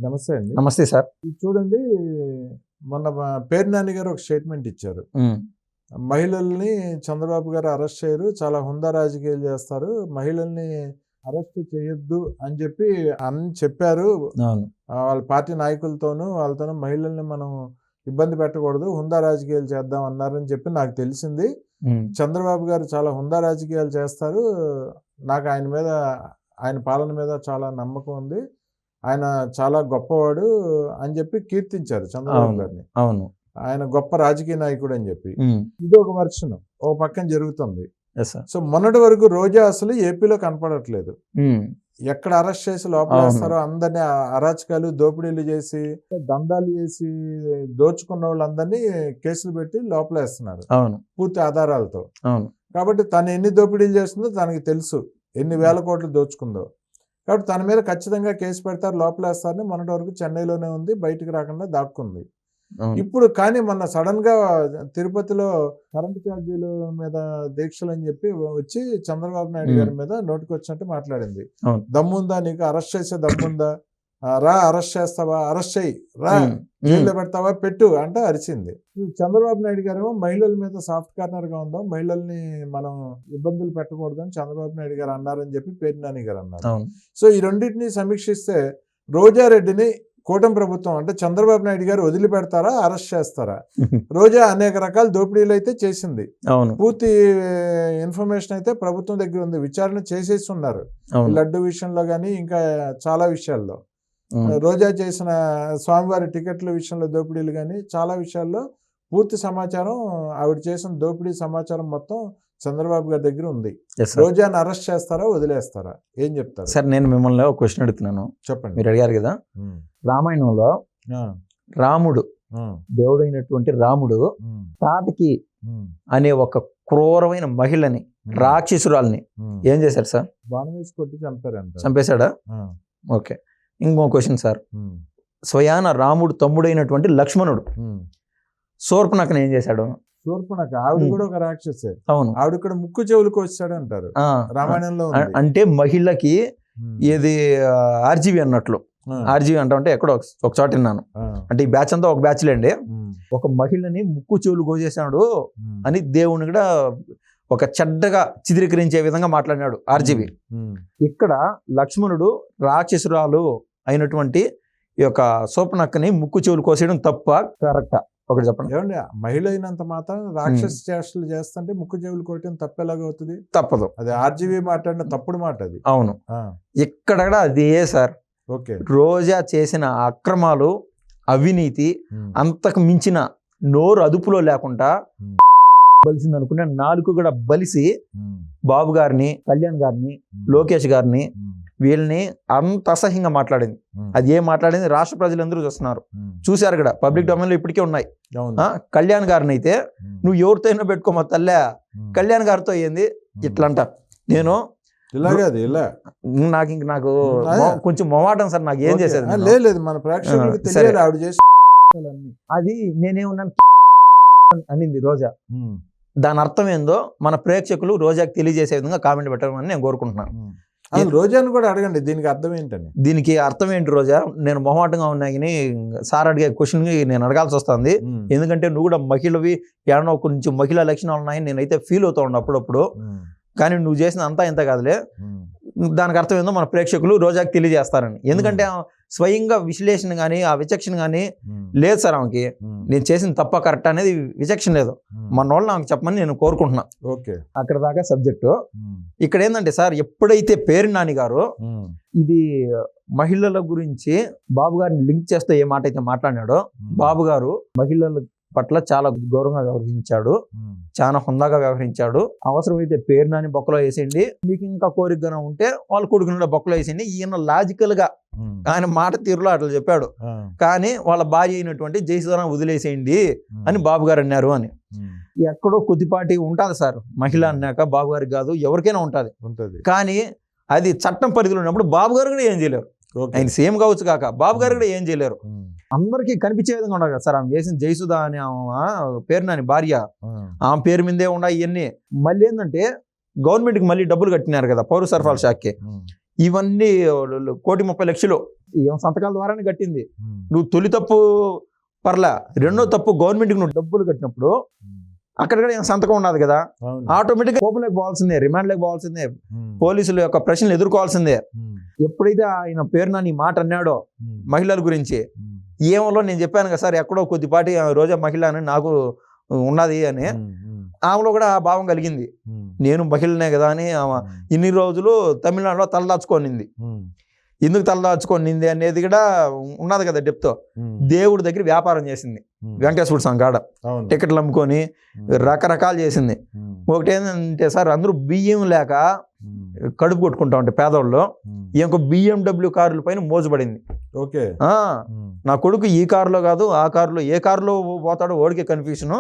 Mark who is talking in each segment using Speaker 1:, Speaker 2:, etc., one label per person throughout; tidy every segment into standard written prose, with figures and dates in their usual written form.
Speaker 1: నమస్తే అండి.
Speaker 2: నమస్తే సార్.
Speaker 1: ఇది చూడండి, మొన్న పేరు నాని గారు ఒక స్టేట్మెంట్ ఇచ్చారు. మహిళల్ని చంద్రబాబు గారు అరెస్ట్ చేయరు, చాలా హుందా రాజకీయాలు చేస్తారు, మహిళల్ని అరెస్ట్ చేయొద్దు అని చెప్పారు. వాళ్ళ పార్టీ నాయకులతోనూ వాళ్ళతోనూ మహిళల్ని మనం ఇబ్బంది పెట్టకూడదు, హుందా రాజకీయాలు చేద్దాం అన్నారని చెప్పి నాకు తెలిసింది. చంద్రబాబు గారు చాలా హుందా రాజకీయాలు చేస్తారు, నాకు ఆయన పాలన మీద చాలా నమ్మకం ఉంది, ఆయన చాలా గొప్పవాడు అని చెప్పి కీర్తించారు చంద్రబాబు గారిని.
Speaker 2: అవును,
Speaker 1: ఆయన గొప్ప రాజకీయ నాయకుడు అని చెప్పి. ఇది ఒక వర్షన్ ఒక పక్కన జరుగుతుంది. సో మొన్నటి వరకు రోజా అసలు ఏపీలో కనపడట్లేదు. ఎక్కడ అరెస్ట్ చేసి లోపలేస్తారో అందరినీ అరాచకాలు దోపిడీలు చేసి దందాలు చేసి దోచుకున్న వాళ్ళందరినీ కేసులు పెట్టి లోపలేస్తున్నారు పూర్తి ఆధారాలతో. కాబట్టి తను ఎన్ని దోపిడీలు చేస్తుందో తనకి తెలుసు, ఎన్ని వేల కోట్లు దోచుకుందో. కాబట్టి తన మీద ఖచ్చితంగా కేసు పెడతారు, లోపలేస్తారని మొన్నటి వరకు చెన్నైలోనే ఉంది, బయటకు రాకుండా దాక్కుంది. ఇప్పుడు కానీ మొన్న సడన్ గా తిరుపతిలో కరెంటు ఛార్జీల మీద దీక్షలు అని చెప్పి వచ్చి చంద్రబాబు నాయుడు గారి మీద నోటికి వచ్చినట్టు మాట్లాడింది. దమ్ముందా నీకు, అరెస్ట్ చేసే దమ్ముందా, రా అరెస్ట్ చేస్తావా, అరెస్ట్ చేయి, రా జైల్లో పెడతావా, పెట్టు అంటే అరిచింది. చంద్రబాబు నాయుడు గారు మహిళల మీద సాఫ్ట్ కార్నర్ గా ఉందాం, మహిళల్ని మనం ఇబ్బందులు పెట్టకూడదని చంద్రబాబు నాయుడు గారు అన్నారని చెప్పి పేరు నాని గారు అన్నారు. సో ఈ రెండింటిని సమీక్షిస్తే రోజారెడ్డిని కూటమి ప్రభుత్వం అంటే చంద్రబాబు నాయుడు గారు వదిలిపెడతారా, అరెస్ట్ చేస్తారా? రోజా అనేక రకాల దోపిడీలు అయితే చేసింది, పూర్తి ఇన్ఫర్మేషన్ అయితే ప్రభుత్వం దగ్గర ఉంది, విచారణ చేసేసి ఉన్నారు. లడ్డు విషయంలో కానీ ఇంకా చాలా విషయాల్లో రోజా చేసిన స్వామివారి టికెట్ల విషయంలో దోపిడీలు కానీ చాలా విషయాల్లో పూర్తి సమాచారం, ఆవిడ చేసిన దోపిడీ సమాచారం మొత్తం చంద్రబాబు గారి దగ్గర ఉంది. రోజాను అరెస్ట్ చేస్తారా, వదిలేస్తారా, ఏం చెప్తారు?
Speaker 2: సార్ నేను మిమ్మల్ని ఒక క్వశ్చన్ అడుగుతున్నాను, చెప్పండి. మీరు అడిగారు కదా, రామాయణంలో రాముడు, దేవుడైనటువంటి రాముడు తాటకి అనే ఒక క్రూరమైన మహిళని, రాక్షసురాల్ని ఏం చేశారు సార్?
Speaker 1: బాణం వేసి కొట్టి చంపారంట.
Speaker 2: చంపేశాడా? ఓకే. ఇంకో క్వశ్చన్ సార్, స్వయాన రాముడు తమ్ముడైనటువంటి లక్ష్మణుడు శూర్పణఖను ఏం చేశాడు?
Speaker 1: శూర్పణఖ ఆవిడ కూడా ఒక రాక్షసే. అవును, ఆవిడ ఇక్కడ ముక్కు చెవులకు వచ్చాడు అంటారు రామాయణంలో.
Speaker 2: అంటే మహిళకి ఏది ఆర్జీవి అన్నట్లు, ఆర్జీవి అంటే ఎక్కడో ఒక చోట విన్నాను. అంటే ఈ బ్యాచ్ అంతా ఒక బ్యాచ్ లేండి, ఒక మహిళని ముక్కు చెవులు కోసేసాడు అని దేవుని కూడా ఒక చెడ్డగా చిత్రీకరించే విధంగా మాట్లాడినాడు ఆర్జీవి. ఇక్కడ లక్ష్మణుడు రాక్షసురాలు అయినటువంటి ఈ యొక్క శూర్పణఖని ముక్కు చెవులు కోసేయడం తప్ప కరెక్టా? ఒకటి చెప్పండి.
Speaker 1: ఏమండి, మహిళ అయినంత మాత్రం రాక్షస చేష్టలు చేస్తుంటే ముక్కు చెవులు కొట్టడం తప్పేలాగా అవుతుంది?
Speaker 2: తప్పదు, అది
Speaker 1: ఆర్జీవి మాట్లాడిన తప్పుడు మాట అది.
Speaker 2: అవును, ఇక్కడ కూడా అదే సార్. ఓకే, రోజా చేసిన అక్రమాలు, అవినీతి అంతకు మించిన నోరు అదుపులో లేకుండా బలిసింది అనుకునే నాలుగు కూడా బలిసి బాబు గారిని, కళ్యాణ్ గారిని, లోకేష్ గారిని వీళ్ళని అంత అసహ్యంగా మాట్లాడింది. అది ఏం మాట్లాడింది రాష్ట్ర ప్రజలందరూ చూశారు కదా, పబ్లిక్ డొమైన్ లో ఇప్పటికే ఉన్నాయి. కళ్యాణ్ గారిని అయితే నువ్వు ఎవరితో అయినా పెట్టుకోమా తల్లే, కళ్యాణ్ గారితో అయ్యింది ఇట్లంట. నేను నాకు కొంచెం మొవాటం సార్, నాకు ఏం చేసేది
Speaker 1: లేదు, మన ప్రేక్షకులకు ఆవిడ చేసి
Speaker 2: అది నేనేమన్నాను అనింది రోజా. దాని అర్థం ఏందో మన ప్రేక్షకులు రోజాకి తెలియజేసే విధంగా కామెంట్ పెట్టాలని నేను కోరుకుంటున్నాను.
Speaker 1: రోజాను కూడా అడగండి దీనికి అర్థం ఏంటని.
Speaker 2: దీనికి అర్థం ఏంటి రోజా? నేను మొహమాటంగా ఉన్నాయని సార్ అడిగే క్వశ్చన్ నేను అడగాల్సి వస్తుంది. ఎందుకంటే నువ్వు కూడా మహిళవి, ఏమన్నా కొంచెం మహిళా లక్షణాలు ఉన్నాయని నేనైతే ఫీల్ అవుతా ఉన్నా అప్పుడప్పుడు. కానీ నువ్వు చేసిన అంతా ఇంత కాదులే, దానికి అర్థం ఏందో మన ప్రేక్షకులు రోజాకి తెలియజేస్తారని. ఎందుకంటే స్వయంగా విశ్లేషణ కానీ ఆ విచక్షణ కానీ లేదు సార్ ఆమెకి. నేను చేసిన తప్ప కరెక్ట్ అనేది విచక్షణ లేదు. మన వాళ్ళు నాకు చెప్పమని నేను కోరుకుంటున్నా.
Speaker 1: ఓకే,
Speaker 2: అక్కడ దాకా సబ్జెక్టు. ఇక్కడ ఏంటంటే సార్, ఎప్పుడైతే పేరు నాని గారు ఇది మహిళల గురించి బాబు గారిని లింక్ చేస్తూ ఏ మాట అయితే మాట్లాడినాడో, బాబు గారు మహిళల పట్ల చాలా గౌరవంగా వ్యవహరించాడు, చాలా హుందాగా వ్యవహరించాడు. అవసరమైతే పేరు నాని బొక్కలో వేసేయండి, మీకు ఇంకా కోరికగా ఉంటే వాళ్ళ కొడుకుని బొక్కలో వేసేయండి. ఈయన లాజికల్ గా ఆయన మాట తీరులో అట్లా చెప్పాడు. కానీ వాళ్ళ భార్య అయినటువంటి జయసుధను వదిలేసేయండి అని బాబు గారు అన్నారు అని. ఎక్కడో కొద్దిపాటి ఉంటుంది సార్, మహిళ అన్నాక బాబు గారికి కాదు ఎవరికైనా ఉంటుంది. కానీ అది చట్టం పరిధిలో ఉన్నప్పుడు బాబు గారు కూడా ఏం చేయలేరు. ఆయన సేమ్ కావచ్చు కాక బాబు గారు కూడా ఏం చేయలేరు. అందరికీ కనిపించే విధంగా ఉండదు కదా సార్. ఆమె చేసిన జయసుధ అని పేరు నాని భార్య, ఆమె పేరు మీదే ఉన్నాయి ఇవన్నీ. మళ్ళీ ఏంటంటే గవర్నమెంట్కి మళ్ళీ డబ్బులు కట్టినారు కదా పౌర సరఫరాల శాఖకి. ఇవన్నీ 1,30,00,000 ఏం సంతకాల ద్వారానే కట్టింది. నువ్వు తొలి తప్పు పర్లా, రెండో తప్పు గవర్నమెంట్కి నువ్వు డబ్బులు కట్టినప్పుడు అక్కడ ఏం సంతకం ఉన్నది కదా, ఆటోమేటిక్గా కోపంలోకి పోవాల్సిందే, రిమాండ్లోకి పోవాల్సిందే, పోలీసుల యొక్క ప్రశ్నలు ఎదుర్కోవాల్సిందే. ఎప్పుడైతే ఆయన పేరు నా నీ మాట అన్నాడో మహిళల గురించి, ఏమో నేను చెప్పాను కదా సార్, ఎక్కడో కొద్దిపాటి రోజా మహిళ అని నాకు ఉన్నది అని, ఆమెలో కూడా ఆ భావం కలిగింది. నేను మహిళనే కదా అని ఆమె ఇన్ని రోజులు తమిళనాడులో తలదాచుకోనింది. ఎందుకు తలదాచుకోనింది అనేది కూడా ఉన్నది కదా డెప్తో. దేవుడి దగ్గర వ్యాపారం చేసింది వెంకటేశ్వర స్వామి కాడ, టికెట్లు అమ్ముకొని రకరకాలు చేసింది. ఒకటి ఏంటంటే సార్, అందరూ బియ్యం లేక కడుపు కొట్టుకుంటా ఉంటే పేదవాళ్ళు, ఇంకో BMW కార్ల పైన మోజుపడింది.
Speaker 1: ఓకే,
Speaker 2: నా కొడుకు ఈ కారులో కాదు ఆ కారులో, ఏ కారులో పోతాడో ఓడికే కన్ఫ్యూషన్,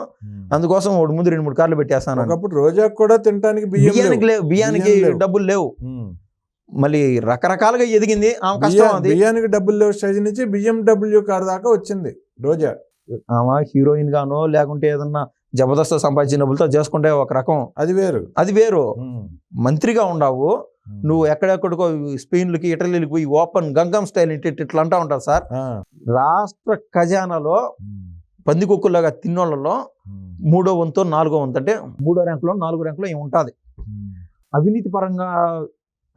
Speaker 2: అందుకోసం వాడు ముందు 2-3 కార్లు పెట్టేస్తాను.
Speaker 1: ఒకప్పుడు రోజా కూడా తినడానికి
Speaker 2: బియ్యానికి డబ్బులు లేవు, మళ్ళీ రకరకాలుగా ఎదిగింది ఆమె కష్టం. అది
Speaker 1: బియ్యానికి డబ్బులు లేవు స్టేజ్ నుంచి BMW కార్ దాకా వచ్చింది రోజా.
Speaker 2: ఆమె హీరోయిన్ గానో లేకుంటే ఏదన్నా జబర్దస్త్ సంపాదించిన డబ్బులతో చేసుకుంటే ఒక రకం, అది వేరు. మంత్రిగా ఉండవు నువ్వు, ఎక్కడెక్కడికో స్పెయిన్లకి ఇటలీలకి పోయి ఓపెన్ గంగం స్టైల్ ఇట్లా అంటా ఉంటారు సార్. రాష్ట్ర ఖజానాలో పందికొక్కులాగా తిన్నోళ్ళలో 3వ వంతు 4వ వంతు, అంటే 3వ ర్యాంకులో 4వ ర్యాంకులో ఏమి ఉంటుంది. అవినీతి పరంగా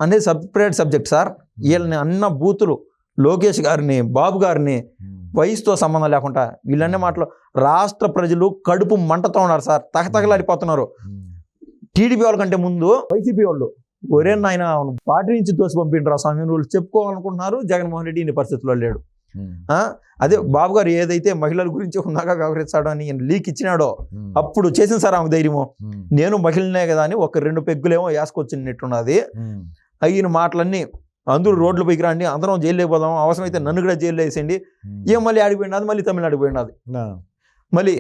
Speaker 2: అనేది సపరేట్ సబ్జెక్ట్ సార్. వీళ్ళని అన్న బూతులు, లోకేష్ గారిని, బాబు గారిని, వయసుతో సంబంధం లేకుండా వీళ్ళనే మాటలు రాష్ట్ర ప్రజలు కడుపు మంటతో ఉన్నారు సార్, తగతగలాడిపోతున్నారు. టీడీపీ వాళ్ళ కంటే ముందు వైసీపీ వాళ్ళు, ఒరే నాయన పార్టీ నుంచి దోసి పంపిండ్రా స్వామి వాళ్ళు చెప్పుకోవాలనుకుంటున్నారు. జగన్మోహన్ రెడ్డి ఇన్ని పరిస్థితుల్లో లేడు. అదే బాబు గారు ఏదైతే మహిళల గురించి ఉన్నాగా వ్యవహరిస్తాడో అని లీక్ ఇచ్చినాడో అప్పుడు చేసిన సార్ ఆమె ధైర్యము. నేను మహిళనే కదా అని 1-2 పెగ్గులేమో వేసుకొచ్చినట్టున్నది. అయిన మాటలన్నీ అందరూ రోడ్లు పైకి రండి, అందరం జైలు అయిపోదాం, అవసరమైతే నన్ను కూడా జైలు వేసేయండి. ఏం మళ్ళీ ఆడిపోయినది, మళ్ళీ తమిళనాడు పోయినది. మళ్ళీ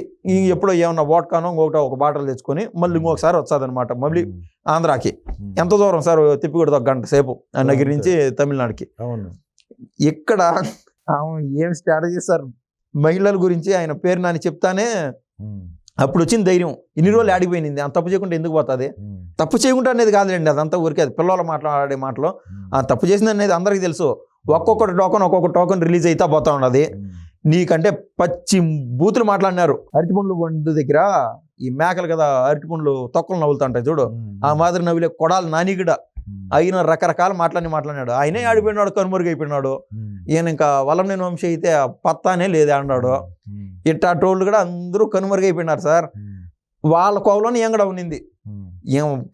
Speaker 2: ఎప్పుడో ఏమన్నా ఓట్కానో ఒక బాటలు తెచ్చుకొని మళ్ళీ ఇంకొకసారి వచ్చాదనమాట. మళ్ళీ ఆంధ్రాకి ఎంత దూరం సార్, తిప్పికొడదు 1 గంట సేపు నగిరి నుంచి తమిళనాడుకి. ఇక్కడ ఏం స్ట్రాటజీ సార్, మహిళల గురించి ఆయన పేరు నాని చెప్తానే అప్పుడు వచ్చిన ధైర్యం. ఇన్ని రోజులు ఆడిపోయింది, అంత తప్పు చేయకుండా ఎందుకు పోతుంది? తప్పు చేయకుండా అనేది కాదులేండి, అదంతా ఊరికే అది పిల్లలు మాట్లాడే మాటలు. ఆ తప్పు చేసింది అనేది అందరికీ తెలుసు. ఒక్కొక్క టోకన్ రిలీజ్ అయితే పోతా ఉన్నది. నీకంటే పచ్చి బూతులు మాట్లాడినారు. అరటిపండ్లు బండి దగ్గర ఈ మేకలు కదా అరటిపండ్లు తొక్కలు నవ్వులుతుంటాయి చూడు, ఆ మాదిరి నవ్వులే కొడాలి నాని కూడా ఆయన రకరకాల మాట్లాడినాడు. ఆయనే ఆడిపోయినాడు, కనుమరుగైపోయినాడు. ఈయన ఇంకా వల్లంనేని వంశీ అయితే పత్తానే లేదే అన్నాడు. ఇట్టా టోళ్ళు కూడా అందరూ కనుమరుగైపోయినారు సార్. వాళ్ళ కోవలోనే ఏం కూడా ఉన్నింది.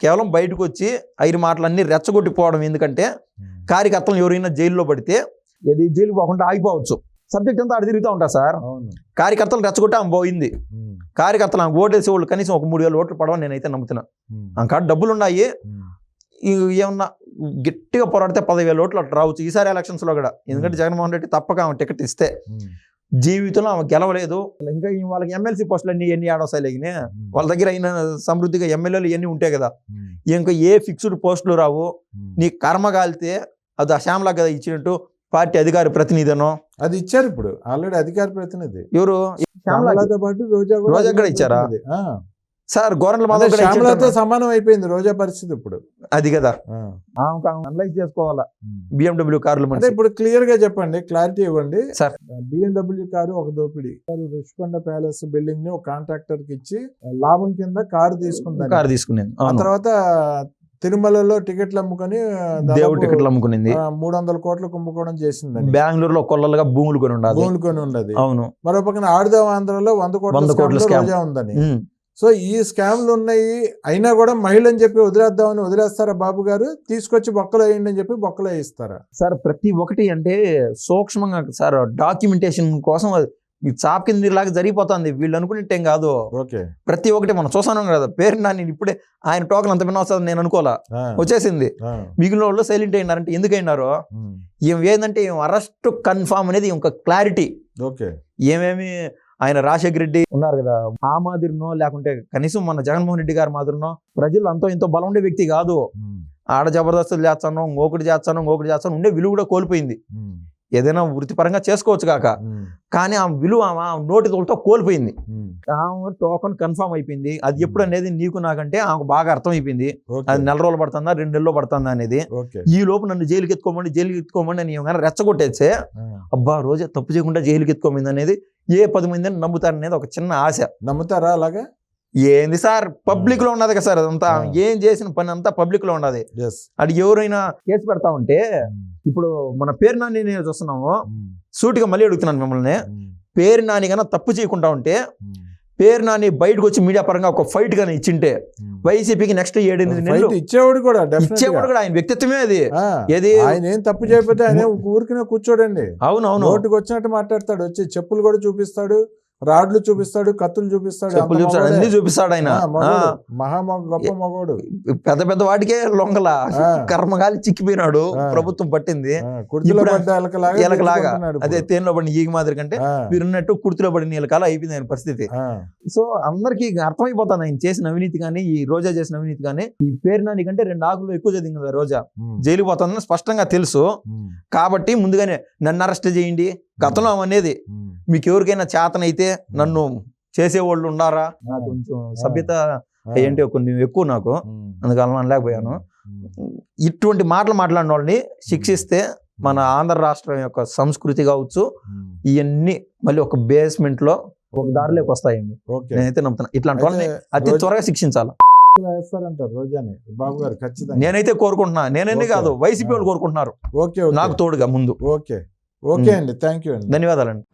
Speaker 2: కేవలం బయటకు వచ్చి ఐదు మాటలన్నీ రెచ్చగొట్టిపోవడం. ఎందుకంటే కార్యకర్తలను ఎవరైనా జైల్లో పడితే ఏది జైలు పోకుండా ఆగిపోవచ్చు. సబ్జెక్ట్ అంతా ఆడ తిరుగుతూ ఉంటా సార్. కార్యకర్తలు రెచ్చగొట్టి ఆమె పోయింది. కార్యకర్తలు ఆమె ఓటేసే వాళ్ళు కనీసం ఒక 3,000 ఓట్లు పడవని నేనైతే నమ్ముతున్నా. ఆమె డబ్బులు ఉన్నాయి, ఏమన్నా గట్టిగా పోరాడితే 10,000 ఓట్లు అట్లా రావచ్చు ఈసారి ఎలక్షన్స్లో కూడా. ఎందుకంటే జగన్మోహన్ రెడ్డి తప్పక ఆమె టికెట్ ఇస్తే జీవితంలో ఆమె గెలవలేదు. ఇంకా వాళ్ళకి ఎమ్మెల్సీ పోస్టులు ఎన్ని ఆడవసాయి లేగినాయి. వాళ్ళ దగ్గర అయిన సమృద్ధిగా ఎమ్మెల్యేలు ఇవన్నీ ఉంటాయి కదా. ఇంకా ఏ ఫిక్స్డ్ పోస్టులు రావు. నీ కర్మ కాలితే అది ఆ శ్యామలా కదా ఇచ్చినట్టు పార్టీ అధికార ప్రతినిధినో
Speaker 1: అది ఇచ్చారు. ఇప్పుడు ఆల్రెడీ అధికార ప్రతినిధి
Speaker 2: ఎవరు
Speaker 1: శ్యామలాతో పాటు రోజా
Speaker 2: కూడా ఇచ్చారా సార్?
Speaker 1: శ్యామలాతో సమానం అయిపోయింది రోజా పరిస్థితి ఇప్పుడు.
Speaker 2: అది కదా అనలైజ్ చేసుకోవాలా. BMW కార్లు
Speaker 1: అంటే ఇప్పుడు క్లియర్ గా చెప్పండి, క్లారిటీ ఇవ్వండి సార్. BMW కారు ఒక దోపిడీ. రుషికొండ ప్యాలెస్ బిల్డింగ్ ని ఒక కాంట్రాక్టర్ కి ఇచ్చి లాభం కింద కారు తీసుకున్నాను. ఆ తర్వాత తిరుమలలో టికెట్లు అమ్ముకొని
Speaker 2: దేవుడు టికెట్లు అమ్ముకునింది.
Speaker 1: 300 కోట్లు కుంభకోణం చేసింది.
Speaker 2: బెంగళూరులో కొల్లలుగా భూములు కొని
Speaker 1: ఉండదు.
Speaker 2: అవును.
Speaker 1: మరో పక్కన ఆడుదాం ఆంధ్రలో 100 కోట్ల రోజా ఉందని. సో ఈ స్కామ్లు ఉన్నాయి. అయినా కూడా మహిళని చెప్పి వదిలేద్దామని వదిలేస్తారా బాబు గారు? తీసుకొచ్చి బొక్కలు వేయండి అని చెప్పి బొక్కలు వేయిస్తారా
Speaker 2: సార్? ప్రతి ఒక్కటి అంటే సూక్ష్మంగా సార్, డాక్యుమెంటేషన్ కోసం ఈ చాప్ కింద లాగా జరిగిపోతుంది. వీళ్ళు అనుకునేటేం కాదు.
Speaker 1: ఓకే,
Speaker 2: ప్రతి ఒక్కటి మనం చూసాను కదా. పేరు నేను ఇప్పుడే ఆయన టోకన్ అంత విన్న వస్తుంది నేను అనుకోలే, వచ్చేసింది. మిగిలిన వాళ్ళు సైలెంట్ అయినారంటే ఎందుకు అయినారు? ఏంటంటే అరెస్ట్ కన్ఫామ్ అనేది ఇంకా క్లారిటీ.
Speaker 1: ఓకే,
Speaker 2: ఏమేమి ఆయన రాజశేఖర రెడ్డి ఉన్నారు కదా, ఆ మాదిరినో లేకుంటే కనీసం మన జగన్మోహన్ రెడ్డి గారి మాదిరినో ప్రజలు అంతో ఇంతో బలం ఉండే వ్యక్తి కాదు. ఆడ జబర్దస్తులు చేస్తాను, ఇంకొకటి చేస్తాను ఉండే విలువ కూడా కోల్పోయింది. ఏదైనా వృత్తిపరంగా చేసుకోవచ్చు కాక, కానీ ఆ విలువ ఆమె నోటి తోలుతో కోల్పోయింది. ఆమె టోకన్ కన్ఫర్మ్ అయిపోయింది. అది ఎప్పుడు అనేది నీకు నాకంటే ఆమెకు బాగా అర్థమైపోయింది. అది 4 రోజులు పడుతుందా 2 నెలలు పడుతుందా అనేది. ఈ లోపు నన్ను జైలుకి ఎత్తుకోమని అని ఏమైనా రెచ్చగొట్టేస్తే అబ్బా రోజా తప్పు చేయకుండా జైలుకి ఎత్తుకోమంది అనేది ఏ 10 మందిని నమ్ముతారనేది ఒక చిన్న ఆశ.
Speaker 1: నమ్ముతారా అలాగా?
Speaker 2: ఏంది సార్, పబ్లిక్ లో ఉన్నది కదా సార్, అదంతా ఏం చేసిన పని అంతా పబ్లిక్ లో ఉన్నది. అది ఎవరైనా కేసు పెడతా ఉంటే ఇప్పుడు మన పేరు నాని చూస్తున్నాము, సూటిగా మళ్ళీ అడుగుతున్నాను మిమ్మల్ని, పేరు నాని కన్నా తప్పు చేయకుండా ఉంటే పేరు నాని బయటకు వచ్చి మీడియా పరంగా ఒక ఫైట్ గానీ ఇచ్చింటే వైసీపీకి నెక్స్ట్ 7-8 నెలలు
Speaker 1: ఇచ్చేవాడు కూడా
Speaker 2: ఆయన వ్యక్తిత్వమే అది. ఏది
Speaker 1: ఆయన ఏం తప్పు చేయకపోతే ఆయన ఊరికినే కూర్చోడండి.
Speaker 2: అవునవును,
Speaker 1: నోటికి వచ్చినట్టు మాట్లాడతాడు, వచ్చి చెప్పులు కూడా చూపిస్తాడు, రాడ్లు చూపిస్తాడు, కత్తులు చూపిస్తాడు,
Speaker 2: అన్ని చూపిస్తాడు. ఆయన
Speaker 1: గొప్ప మగోడు.
Speaker 2: పెద్ద పెద్ద వాటికే లొంగల కర్మగాలి చిక్కిపోయినాడు, ప్రభుత్వం పట్టింది ఎలకలాగా. అదే తేనెలో పడిన ఈగ మాదిరి కంటే మీరున్నట్టు కుర్తిలో పడిన ఎలకాల అయిపోయింది ఆయన పరిస్థితి. సో అందరికి అర్థమైపోతాను ఆయన చేసిన అవినీతి కానీ, ఈ రోజా చేసిన అవినీతి కానీ. ఈ పేరు నాని కంటే 2 ఆకులు ఎక్కువ చదివింది కదా రోజా, జైలుకి పోతుందని స్పష్టంగా తెలుసు. కాబట్టి ముందుగానే నన్ను అరెస్ట్ చేయండి, గతంలో అనేది మీకు ఎవరికైనా చేతనైతే నన్ను చేసేవాళ్ళు ఉండారా, నాకు కొంచెం సభ్యత ఏంటి కొన్ని ఎక్కువ నాకు, అందుకని అనలేకపోయాను. ఇటువంటి మాటలు మాట్లాడిన వాళ్ళని శిక్షిస్తే మన ఆంధ్ర రాష్ట్రం యొక్క సంస్కృతి కావచ్చు ఇవన్నీ మళ్ళీ ఒక బేస్మెంట్ లో ఒక దారిలోకి వస్తాయండి. నేనైతే నమ్ముతున్నా ఇట్లాంటి వాళ్ళని అతి త్వరగా శిక్షించాలి.
Speaker 1: బాబు గారు ఖచ్చితంగా
Speaker 2: నేనైతే కోరుకుంటున్నా, నేనన్నీ కాదు వైసీపీ వాళ్ళు కోరుకుంటున్నారు నాకు తోడుగా ముందు.
Speaker 1: ఓకే అండి, థ్యాంక్ యూ అండి,
Speaker 2: ధన్యవాదాలండి.